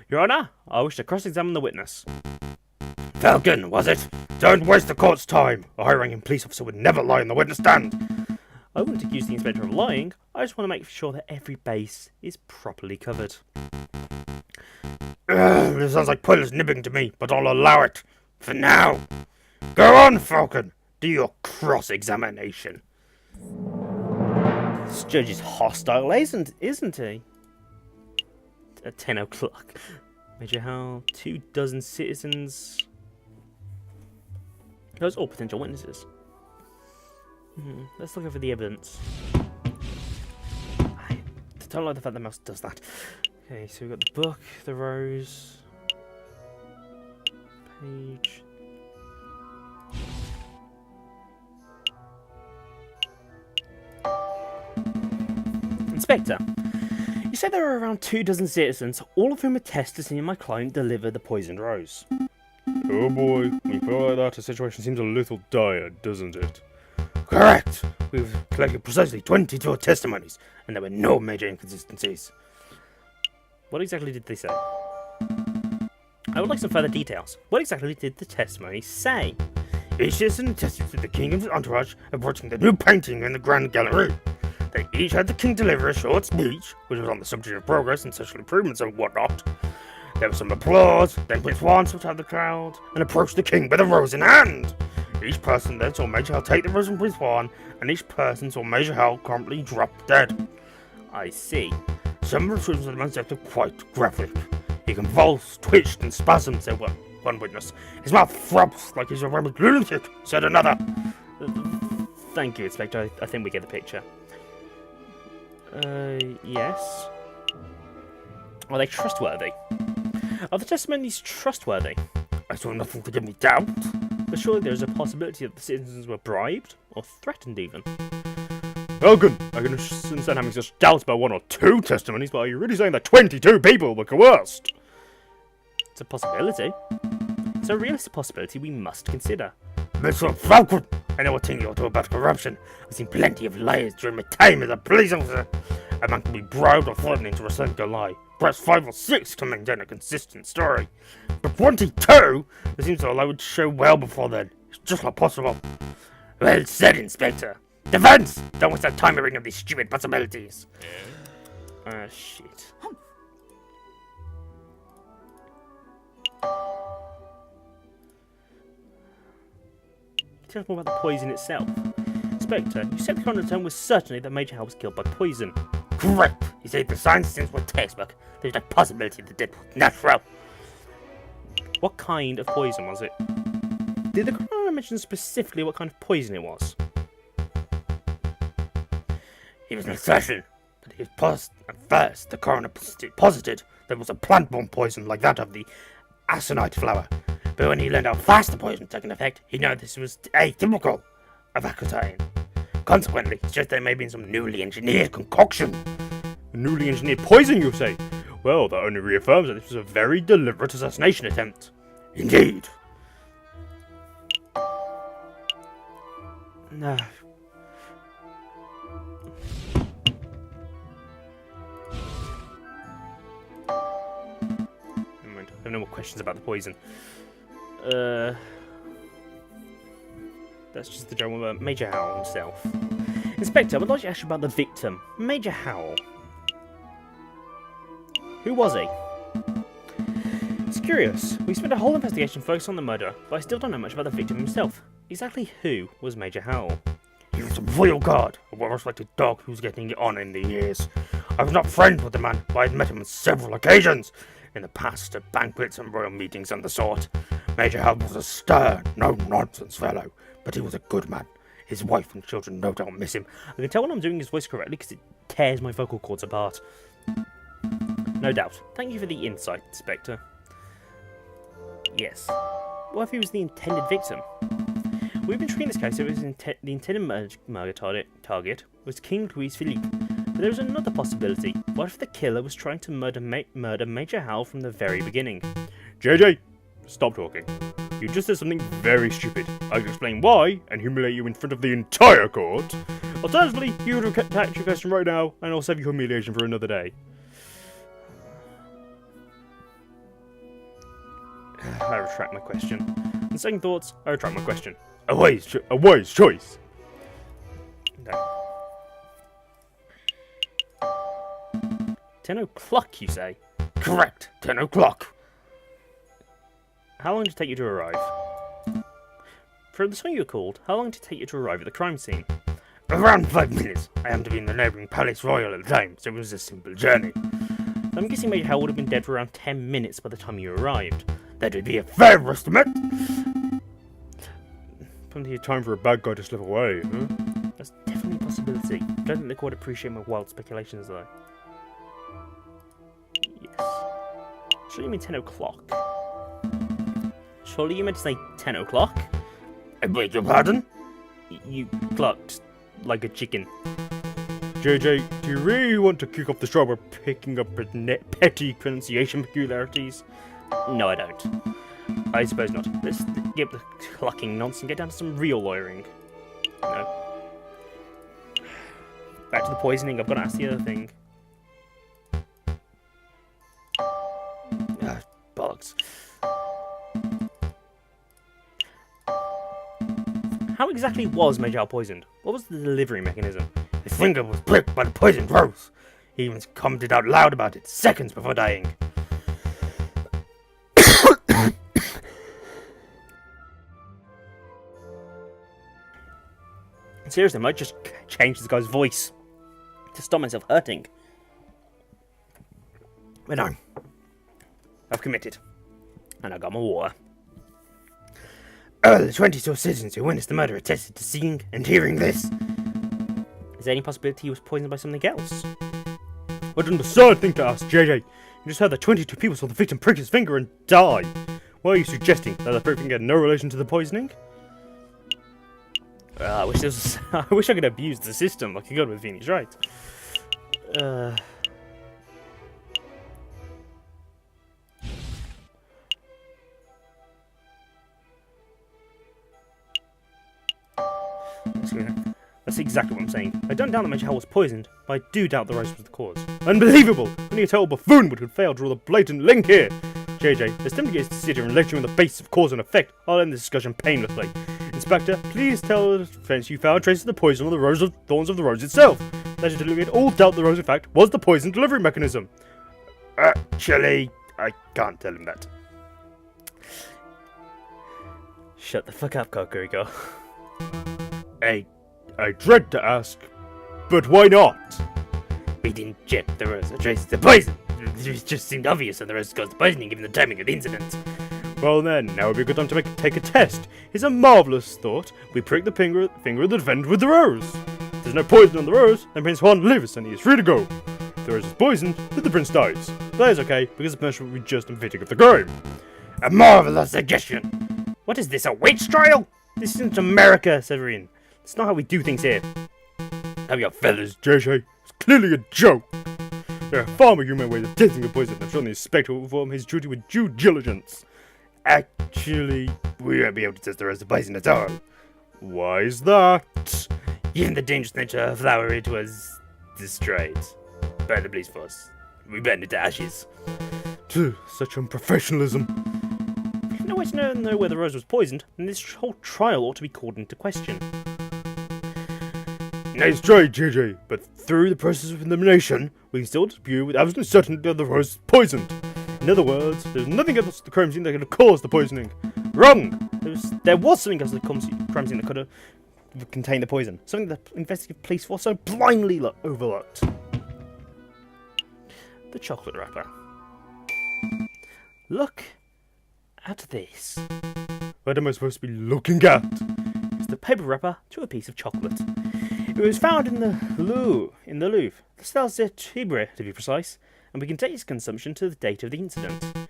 Your Honour, I wish to cross-examine the witness. Falcon, was it? Don't waste the court's time. A high-ranking police officer would never lie on the witness stand. I wouldn't accuse the inspector of lying, I just want to make sure that every base is properly covered. This sounds like pointless nibbling to me, but I'll allow it. For now. Go on, Falcon. Do your cross-examination. This judge is hostile, isn't he? At 10 o'clock. Major Howell, 24 citizens. Those all potential witnesses. Let's look over the evidence. I don't like the fact that mouse does that. Okay, so we've got the book, the rose, page. Inspector, you said there were around 24 citizens, all of whom attest to seeing my client deliver the poisoned rose. Oh boy, when you put it like that, the situation seems a little dire, doesn't it? Correct! We've collected precisely 22 testimonies, and there were no major inconsistencies. What exactly did they say? I would like some further details. What exactly did the testimony say? Each citizen attested to the king and his entourage approaching the new painting in the Grand Gallery. They each had the king deliver a short speech, which was on the subject of progress and social improvements and whatnot. There was some applause, then Prince Juan swept out the crowd and approached the king with a rose in hand. Each person then saw Major Howell take the rose from Prince Juan, and each person saw Major Howell promptly drop dead. I see. Some of the descriptions of the man's death were quite graphic. He convulsed, twitched, and spasmed, said one witness. His mouth throbbed like he's a rabid lunatic, said another. Thank you, Inspector. I think we get the picture. Yes. Are they trustworthy? Are the testimonies trustworthy? I saw nothing to give me doubt. But surely there is a possibility that the citizens were bribed, or threatened even. Falcon, I can understand having such doubts about one or two testimonies, but are you really saying that 22 people were coerced? It's a possibility. It's a realistic possibility we must consider. Mr. Falcon, I know a thing or two about corruption. I've seen plenty of liars during my time as a police officer. A man can be bribed or threatened into reciting a lie. Perhaps 5 or 6 to maintain a consistent story. But 22? It seems though I would show well before then. It's just not possible. Well said, Inspector. Defense! Don't waste our time hearing of these stupid possibilities. Shit. Tell us more about the poison itself. Inspector, you said the chronoton was certainly that Major Howell was killed by poison. Correct! He said the science since were textbook. There's no possibility the death was natural. What kind of poison was it? Did the coroner mention specifically what kind of poison it was? He was not certain, but he was positive. At first, the coroner posited there was a plant-borne poison like that of the aconite flower. But when he learned how fast the poison took effect, he knew this was atypical of acetine. Consequently, he suggested there may be some newly engineered concoction. A newly engineered poison, you say? Well, that only reaffirms that this was a very deliberate assassination attempt. Indeed. No. Never mind. I have no more questions about the poison. That's just the general about Major Howell himself. Inspector, I would like to ask you about the victim, Major Howell. Who was he? It's curious. We spent a whole investigation focused on the murder, but I still don't know much about the victim himself. Exactly who was Major Howell? He was a royal guard, a well-respected dog who's getting it on in the years. I was not friends with the man, but I'd met him on several occasions. In the past, at banquets and royal meetings and the sort. Major Howell was a stern, no-nonsense fellow, but he was a good man. His wife and children no doubt miss him. I can tell when I'm doing his voice correctly because it tears my vocal cords apart. No doubt. Thank you for the insight, Inspector. Yes. What if he was the intended victim? We've been treating this case as the intended murder target was King Louis Philippe. But there was another possibility. What if the killer was trying to murder Major Howell from the very beginning? JayJay, stop talking. You just said something very stupid. I can explain why and humiliate you in front of the entire court. Alternatively, you would retract your question right now, and I'll save you humiliation for another day. I retract my question. On second thoughts, I retract my question. A wise choice. No. 10 o'clock, you say? Correct. 10 o'clock. How long did it take you to arrive? For the time you were called, how long did it take you to arrive at the crime scene? Around 5 minutes. I happened to be in the neighbouring Palace Royal at the time, so it was a simple journey. I'm guessing Major Howell would have been dead for around 10 minutes by the time you arrived. That would be a fair estimate. Plenty of time for a bad guy to slip away, huh? That's definitely a possibility. I don't think the court appreciate my wild speculations, though. Yes. Surely you mean 10 o'clock. Surely you meant to say 10 o'clock? I beg your pardon? You clucked like a chicken. JayJay, do you really want to kick off the show by picking up petty pronunciation peculiarities? No, I don't. I suppose not. Let's get the clucking nonsense and get down to some real lawyering. No. Back to the poisoning. I've got to ask the other thing. Bollocks. How exactly was Major poisoned? What was the delivery mechanism? His finger was pricked by the poisoned rose. He even commented out loud about it seconds before dying. Seriously, I might just change this guy's voice to stop myself hurting. But no. I've committed. And I got my water. The 22 citizens who witnessed the murder attested to seeing and hearing this. Is there any possibility he was poisoned by something else? What an absurd thing to ask, JayJay. You just heard that 22 people saw the victim prick his finger and die. Why are you suggesting that the pricking had no relation to the poisoning? I wish I could abuse the system like I could with Phoenix Wright. That's exactly what I'm saying. I don't doubt that Major Howell was poisoned, but I do doubt the rose was the cause. Unbelievable! Only a total buffoon would fail to draw the blatant link here. JayJay, there's tempting to sit here and lecture on the basis of cause and effect. I'll end this discussion painlessly. Inspector, please tell the defense you found traces of the poison on the rose of thorns of the rose itself. That should eliminate all doubt the rose, in fact, was the poison delivery mechanism. Actually, I can't tell him that. Shut the fuck up, Kokurigo. I dread to ask, but why not? We didn't check the rose or traces the poison. It just seemed obvious that the rose caused the poisoning given the timing of the incident. Well then, now would be a good time to take a test. It's a marvellous thought. We prick the finger of the defendant with the rose. If there's no poison on the rose, then Prince Juan lives and he is free to go. If the rose is poisoned, then the prince dies. That is okay, because the punishment will be just and fitting of the crime. A marvellous suggestion. What is this, a witch trial? This isn't America, Severin. It's not how we do things here. Have your fellas. JayJay, it's clearly a joke. There are far more human ways of tasting the poison. I'm sure the inspector will perform his duty with due diligence. Actually, we won't be able to test the rose of poison at all. Why is that? Given the dangerous nature of the flower, it was destroyed by the police force. We burned it to ashes. Such unprofessionalism. If no way to know where the rose was poisoned, then this whole trial ought to be called into question. Nice try, JayJay, but through the process of elimination, we can still dispute with absolute certainty that the rose is poisoned. In other words, there's nothing else at the crime scene that could have caused the poisoning. Wrong! There was something else at the crime scene that could have contained the poison. Something the investigative police force so blindly overlooked. The chocolate wrapper. Look at this. What am I supposed to be looking at? It's the paper wrapper to a piece of chocolate. It was found in the Louvre, the Stars de Tibre to be precise, and we can date its consumption to the date of the incident.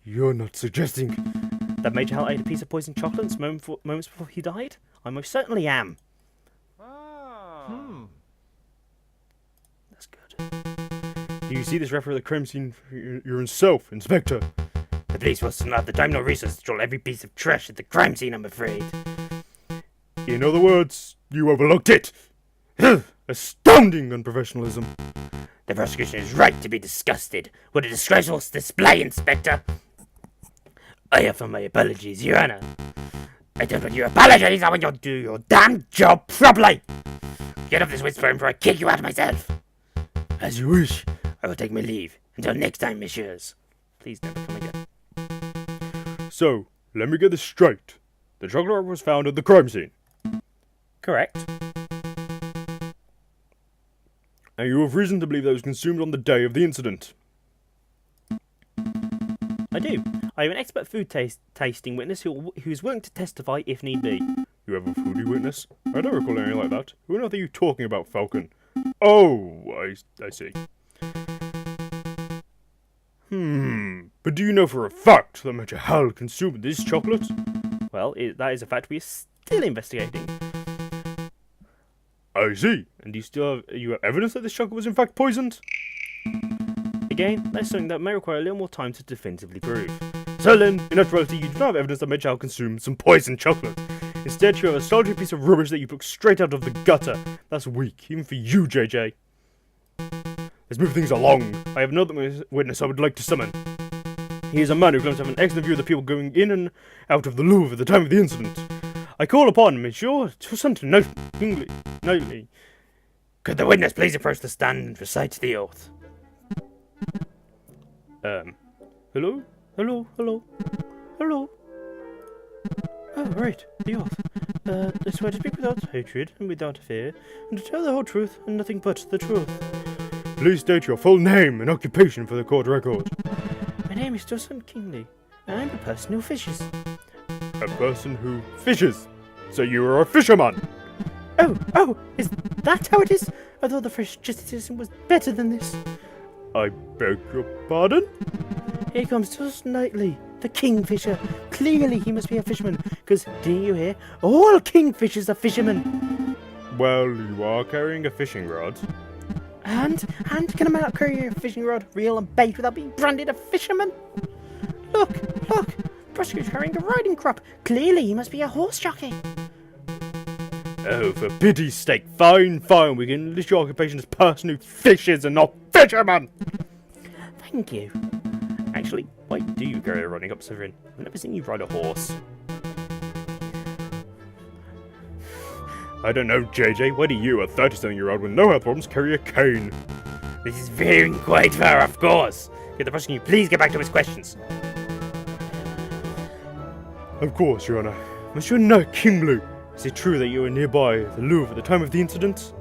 You're not suggesting that Major Hal ate a piece of poisoned chocolate moments before he died? I most certainly am. That's good. Do you see this wrapper at the crime scene for your own self, Inspector? The police will soon have the time nor resources to destroy every piece of trash at the crime scene, I'm afraid. In other words, you overlooked it. Astounding unprofessionalism. The prosecution is right to be disgusted. What a disgraceful display, Inspector. I offer my apologies, Your Honor. I don't want your apologies, I want you to do your damn job properly. Get off this witness stand before I kick you out myself. As you wish. I will take my leave. Until next time, messieurs. Please never come again. So, let me get this straight. The chocolate was found at the crime scene. Correct. And you have reason to believe that it was consumed on the day of the incident. I do. I am an expert food tasting witness who is willing to testify if need be. You have a foodie witness? I don't recall anything like that. Who on earth are you talking about, Falcon? Oh, I see. But do you know for a fact that Major Hal consumed this chocolate? Well, that is a fact we are still investigating. I see. And you have evidence that this chocolate was in fact poisoned? Again, that's something that may require a little more time to definitively prove. So then, in actuality, you do not have evidence that Major Hal consumed some poisoned chocolate. Instead, you have a solitary piece of rubbish that you took straight out of the gutter. That's weak, even for you, JayJay. Let's move things along. I have another witness I would like to summon. He is a man who claims to have an excellent view of the people going in and out of the Louvre at the time of the incident. I call upon Monsieur to nightly. Could the witness please approach the stand and recite the oath? Hello? Oh, right, the oath. I swear to speak without hatred and without fear, and to tell the whole truth and nothing but the truth. Please state your full name and occupation for the court record. My name is Justin Kingley, and I'm a person who fishes. A person who fishes? So you are a fisherman? Oh, is that how it is? I thought the fish justice system was better than this. I beg your pardon? Here comes Justin Knightley, the kingfisher. Clearly he must be a fisherman, because, didn't you hear? All kingfishers are fishermen. Well, you are carrying a fishing rod. And can a man not carry a fishing rod, reel and bait without being branded a fisherman? Look, prosecutor's carrying a riding crop. Clearly he must be a horse jockey. Oh, for pity's sake, fine, we can list your occupation as person who fishes and not fisherman! Thank you. Actually, why do you carry a riding crop, Severin? I've never seen you ride a horse. I don't know, JayJay, why do you, a 37-year-old with no health problems, carry a cane? This is veering quite far off course. Could the prosecutor please get back to his questions? Of course, Your Honour. Monsieur Knight Kingley, is it true that you were nearby the Louvre at the time of the incident?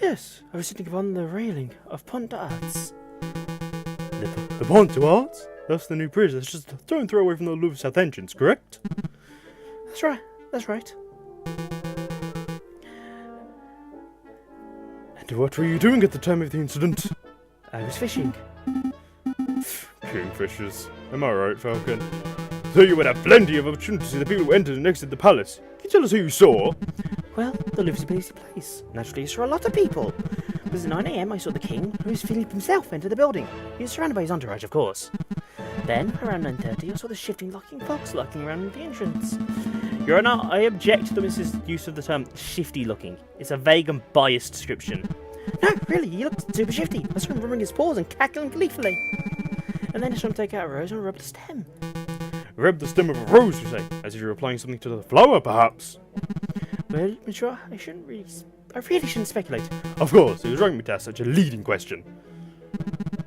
Yes, I was sitting upon the railing of Pont d'Arts. The Pont d'Arts? That's the new bridge that's just a stone's throw away from the Louvre South entrance, correct? That's right. And what were you doing at the time of the incident? I was fishing. Kingfishers. Am I right, Falcon? So you would have plenty of opportunity to see the people who entered and exited the palace. Can you tell us who you saw? Well, the Louvre's a busy place. Naturally, I saw a lot of people. It was at 9 AM I saw the king, Louis Philippe himself, enter the building. He was surrounded by his entourage, of course. Then, around 9:30, I saw the shifting, locking fox lurking around the entrance. Your Honour, I object to the use of the term shifty looking. It's a vague and biased description. No, really, he looked super shifty. I saw him rubbing his paws and cackling gleefully. And then I saw him take out a rose and rub the stem. Rub the stem of a rose, you say? As if you were applying something to the flower, perhaps? Well, monsieur, I really shouldn't speculate. Of course, it was wrong me to ask such a leading question.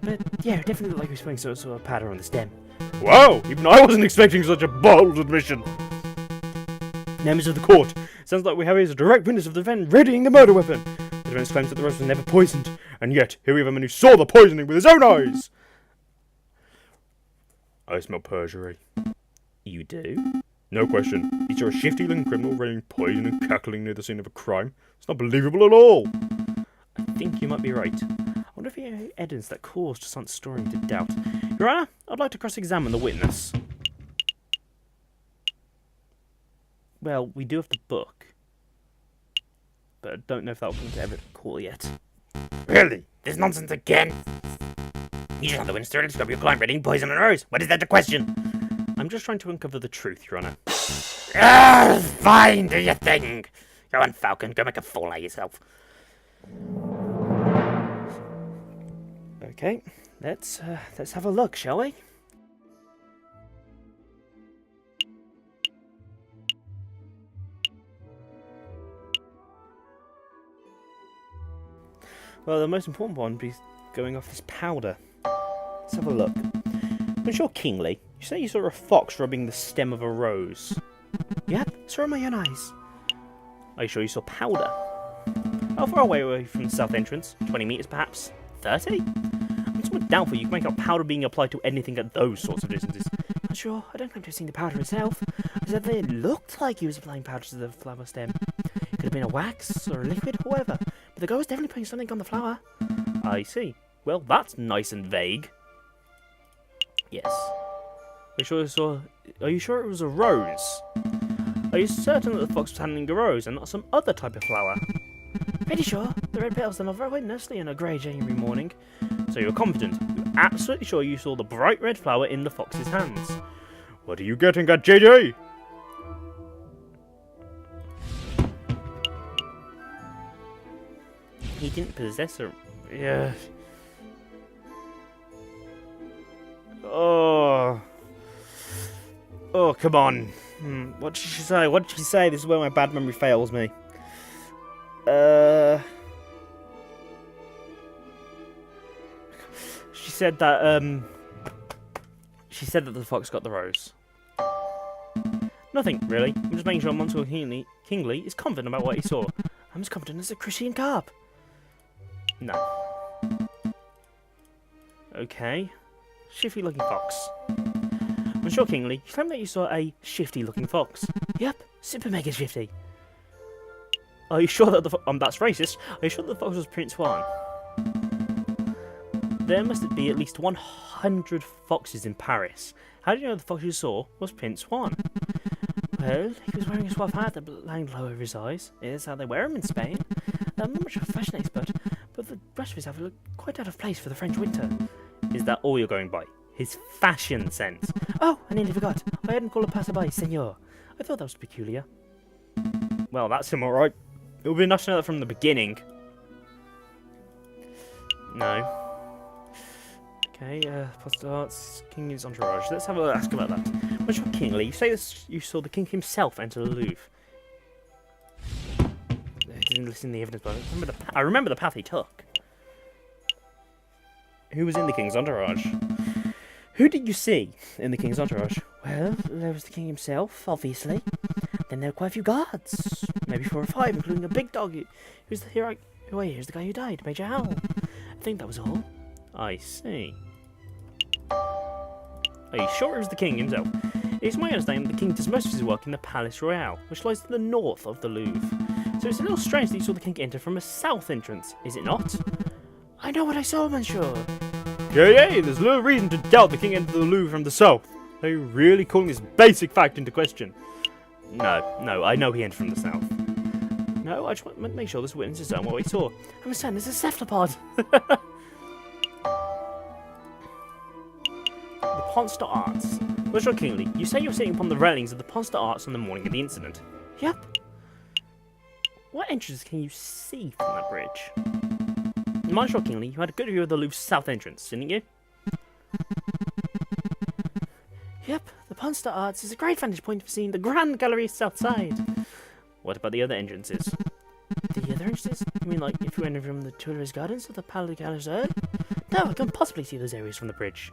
But yeah, it definitely looked like he was putting some sort of powder on the stem. Wow, even I wasn't expecting such a bold admission. Members of the court, sounds like we have here a direct witness of the defendant readying the murder weapon. The defense claims that the rose was never poisoned, and yet here we have a man who saw the poisoning with his own eyes. I smell perjury. You do? No question. Is there a shifty-looking criminal raining poison and cackling near the scene of a crime? It's not believable at all. I think you might be right. I wonder if you have any evidence that caused Sunt's story to doubt. Your Honour, I'd like to cross-examine the witness. Well, we do have the book. But I don't know if that will come to evidence call yet. Really? This nonsense again? You just have the winds to stop your client reading poison and rose. What is that the question? I'm just trying to uncover the truth, Your Honour. Fine, do your thing. Go on, Falcon, go make a fool out of yourself. Okay, let's have a look, shall we? Well, the most important one would be going off this powder. Let's have a look. Monsieur Kingsley, you say you saw a fox rubbing the stem of a rose. Yep, saw my own eyes. Are you sure you saw powder? How far away from the south entrance? 20 metres perhaps? 30? I'm somewhat doubtful you can make out powder being applied to anything at those sorts of distances. Not sure, I don't claim to have seen the powder itself. I said that it looked like he was applying powder to the flower stem. It could have been a wax, or a liquid, or whatever. But the guy was definitely putting something on the flower. I see. Well, that's nice and vague. Yes. Are you sure it was a rose? Are you certain that the fox was handling a rose and not some other type of flower? Pretty sure. The red petals are not very nicely on a grey January morning. So you're confident? You're absolutely sure you saw the bright red flower in the fox's hands? What are you getting at, JayJay? He didn't possess a... Yeah. Oh, come on. What did she say? What did she say? This is where my bad memory fails me. She said that, she said that the fox got the rose. Nothing, really. I'm just making sure Monsieur Kingsley is confident about what he saw. I'm as confident as a Christian carp. No. Okay. Shifty-looking fox. Monsieur Kingsley, you claim that you saw a shifty-looking fox. Yep, super mega shifty. Are you sure that the that's racist? Are you sure that the fox was Prince Juan? There must be at least 100 foxes in Paris. How do you know the fox you saw was Prince Juan? Well, he was wearing a suave hat that hanged low over his eyes. Is how they wear them in Spain. I'm not much of a fashion expert, but the rest of his outfit looked quite out of place for the French winter. Is that all you're going by? His fashion sense? Oh, I nearly forgot. I hadn't called a passerby, senor. I thought that was peculiar. Well, that's him alright. It would be nice to know that from the beginning. No. Okay, Postards, King's entourage. Let's have a ask about that. Monsieur Kingsley, you say this, you saw the king himself enter the Louvre. I didn't listen to the evidence, but I remember the path he took. Who was in the king's entourage? Who did you see in the king's entourage? Well, there was the king himself, obviously. Then there were quite a few guards. Maybe 4 or 5, including a big dog who's the hero. Here's the guy who died, Major Howell. I think that was all. I see. Are you sure it was the king himself? It's my understanding that the king does most of his work in the Palace Royal, which lies to the north of the Louvre. So it's a little strange that you saw the king enter from a south entrance, is it not? I know what I saw, monsieur. JayJay, there's no reason to doubt the king entered the Louvre from the south. Are you really calling this basic fact into question? No, I know he entered from the south. No, I just want to make sure this witness is certain what we saw. I'm certain there's a cephalopod. The Ponster Arts. Monsieur Kingsley, you say you're sitting upon the railings of the Ponster Arts on the morning of the incident. Yep. What entrance can you see from that bridge? Monsieur Kingsley, you had a good view of the Louvre's south entrance, didn't you? Yep, the Ponster Arts is a great vantage point for seeing the Grand Gallery south side. What about the other entrances? The other entrances? You mean like if you enter from the Tuileries Gardens or the Palais de Galazur? No, I can't possibly see those areas from the bridge.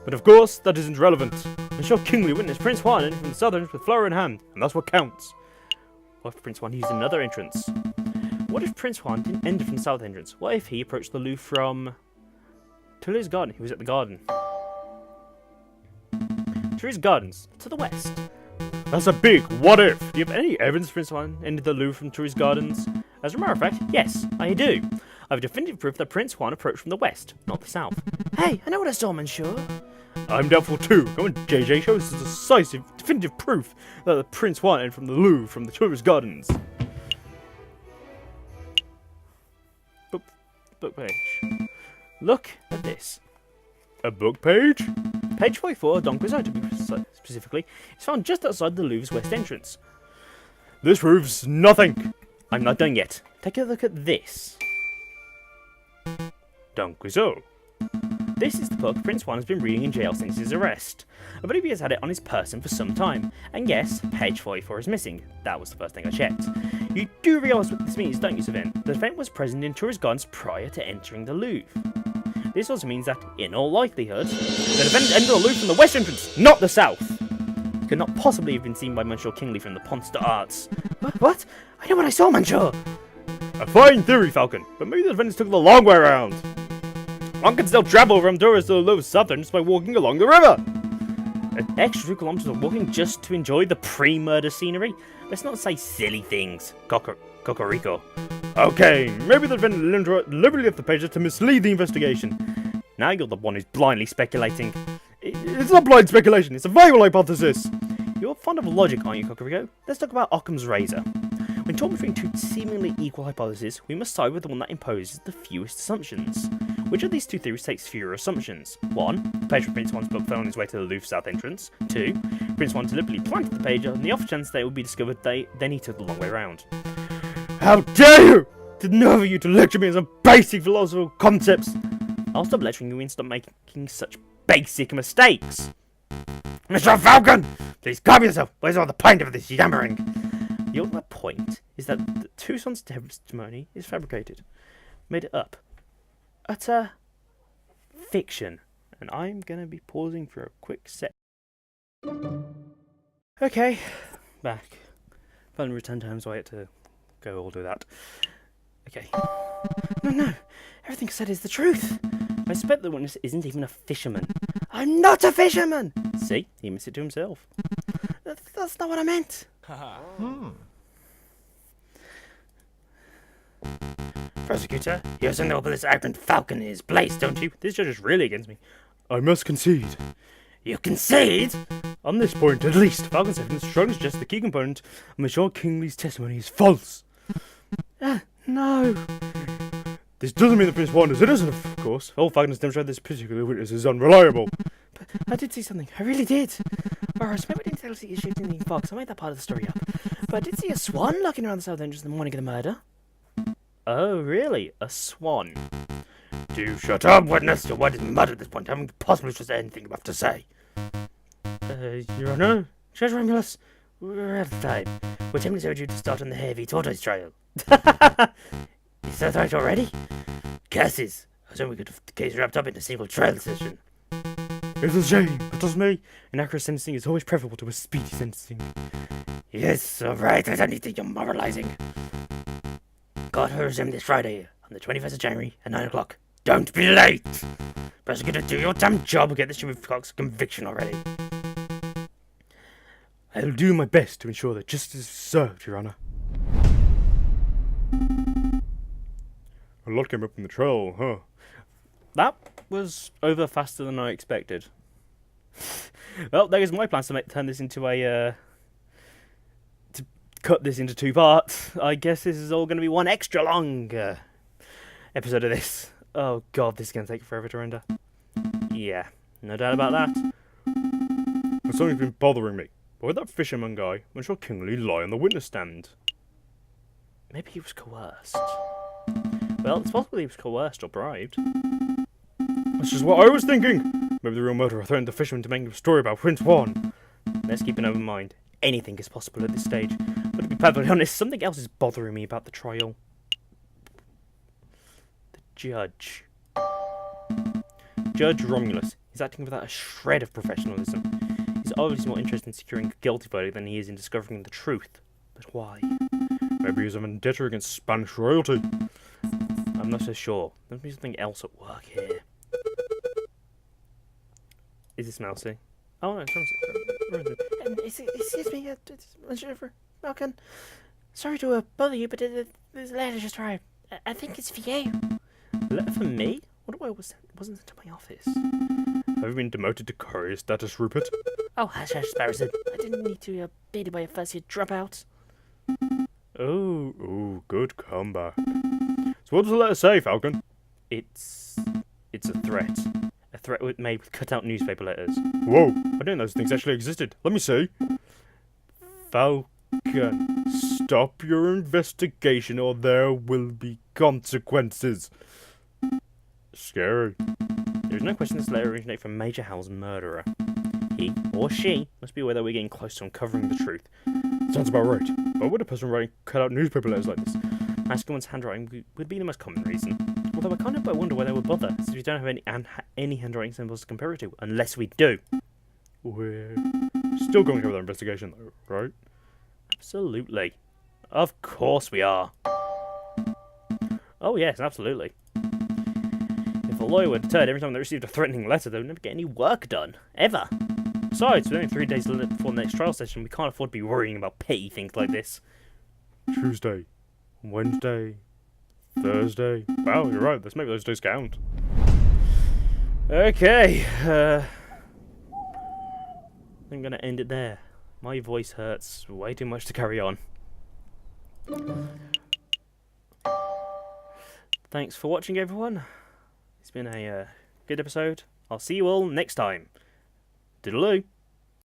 But of course, that isn't relevant. Monsieur Kingsley witnessed Prince Juan enter from the south entrance with flower in hand, and that's what counts. What if Prince Juan used another entrance? What if Prince Juan didn't enter from the south entrance? What if he approached the Louvre from Tuileries Garden? He was at the garden. Tuileries Gardens, to the west. That's a big what if. Do you have any evidence Prince Juan entered the Louvre from Tuileries Gardens? As a matter of fact, yes, I do. I have definitive proof that Prince Juan approached from the west, not the south. Hey, I know what I saw, monsieur. I'm doubtful too. Come on, JayJay, show us decisive, definitive proof that the Prince Juan entered from the Louvre from the Tuileries Gardens. Book page. Look at this. A book page? Page 44 of Don Quixote, to be specifically, is found just outside the Louvre's west entrance. This proves nothing. I'm not done yet. Take a look at this. Don Quixote. This is the book Prince Juan has been reading in jail since his arrest. I believe he has had it on his person for some time. And yes, page 44 is missing. That was the first thing I checked. You do realise what this means, don't you, Savin? The event was present in tourist gardens prior to entering the Louvre. This also means that, in all likelihood, the event entered the Louvre from the west entrance, not the south. It could not possibly have been seen by Monsieur Kingsley from the Ponce de Arts. What? I know what I saw, Monsieur! A fine theory, Falcon, but maybe the defendants took the long way around. One can still travel from tourists to the Louvre south entrance by walking along the river. An extra 2 kilometers of walking just to enjoy the pre-murder scenery? Let's not say silly things, Cocorico. Okay, maybe the defendant deliberately left the pages to mislead the investigation. Now you're the one who's blindly speculating. It's not blind speculation, it's a viable hypothesis. You're fond of logic, aren't you, Cocorico? Let's talk about Occam's razor. When torn between two seemingly equal hypotheses, we must side with the one that imposes the fewest assumptions. Which of these two theories takes fewer assumptions? 1. The page from Prince Juan's book fell on his way to the Louvre south entrance. 2. Prince Juan deliberately planted the page on the off chance that it would be discovered, then he took the long way round. How dare you! Did nerve of you to lecture me on some basic philosophical concepts! I'll stop lecturing you and stop making such basic mistakes. Mr. Falcon! Please calm yourself! Where's all the point of this yammering? The ultimate point is that the Toussaint's testimony is fabricated, made up, utter fiction, and I'm gonna be pausing for a quick sec. Okay, back. Finally returned home, so I had to go all do that. Okay. No, everything said is the truth. I suspect the witness isn't even a fisherman. I'm not a fisherman! See, he admits it to himself. That's not what I meant. Prosecutor, you also know about this Admiral Falcon in his place, don't you? This judge is really against me. I must concede. You concede? On this point, at least, Falcon's evidence strongly suggests the key component of Monsieur Kingsley's testimony is false. No. This doesn't mean that Prince Juan is innocent, of course. All Falcon has demonstrated this particular witness is unreliable. But I did see something. I really did. Alright, maybe I didn't tell you shooting in the box. I made that part of the story up. But I did see a swan lurking around the south entrance in the morning of the murder. Oh, really? A swan? Do shut up, witness. Your word is mud at this point. I haven't possibly just anything you have to say. Your Honour? Judge Romulus, we're out of time. We're 10 minutes overdue to start on the heavy tortoise trial. Is that right already? Curses. I thought we could have the case wrapped up in a single trial session. It's a shame, but trust me, inaccurate sentencing is always preferable to a speedy sentencing. Yes, alright, I don't need to your moralizing. Court will resume this Friday, on the 21st of January, at 9 o'clock. Don't be late! Prosecutor, do your damn job and get this stupid fox conviction already. I'll do my best to ensure that justice is served, Your Honour. A lot came up in the trial, huh? That was over faster than I expected. Well, there is my plans to turn this into a, to cut this into 2 parts. I guess this is all going to be one extra long episode of this. Oh god, this is going to take forever to render. Yeah, no doubt about that. But something's been bothering me. Why would that fisherman guy, Monsieur Kingsley, lie on the witness stand? Maybe he was coerced. Well, it's possible he was coerced or bribed. That's just what I was thinking. Maybe the real murderer threatened the fisherman to make a story about Prince Juan. Let's keep an open mind. Anything is possible at this stage. But to be perfectly honest, something else is bothering me about the trial. The judge. Judge Romulus. He's acting without a shred of professionalism. He's obviously more interested in securing a guilty verdict than he is in discovering the truth. But why? Maybe he's a vendetta against Spanish royalty. I'm not so sure. There must be something else at work here. Is this Mousy? Oh no, Excuse me, Monsieur Falcon. Sorry to bother you, but this letter just arrived. I think it's for you. A letter for me? What do I wasn't sent to my office? Have you been demoted to courier status, Rupert? Oh, hush, Sparrowson. I didn't need to be baited by a first-year dropout. Oh, good comeback. So what does the letter say, Falcon? It's a threat. A threat made with cut-out newspaper letters. Whoa, I didn't know those things actually existed. Let me see. Falcon, stop your investigation or there will be consequences. Scary. There is no question this letter originated from Major Hal's murderer. He, or she, must be aware that we're getting close to uncovering the truth. Sounds about right. But would a person writing cut-out newspaper letters like this? Asking one's handwriting would be the most common reason. Although I can't help but wonder why they would bother, since we don't have any handwriting symbols to compare it to, unless we do. We're still going over that investigation though, right? Absolutely. Of course we are. Oh yes, absolutely. If a lawyer were deterred every time they received a threatening letter, they would never get any work done. Ever. Besides, with only 3 days before the next trial session, we can't afford to be worrying about petty things like this. Tuesday, Wednesday, Thursday. Wow, you're right. Let's make those days count. Okay. I'm going to end it there. My voice hurts way too much to carry on. Thanks for watching, everyone. It's been a good episode. I'll see you all next time. Toodaloo.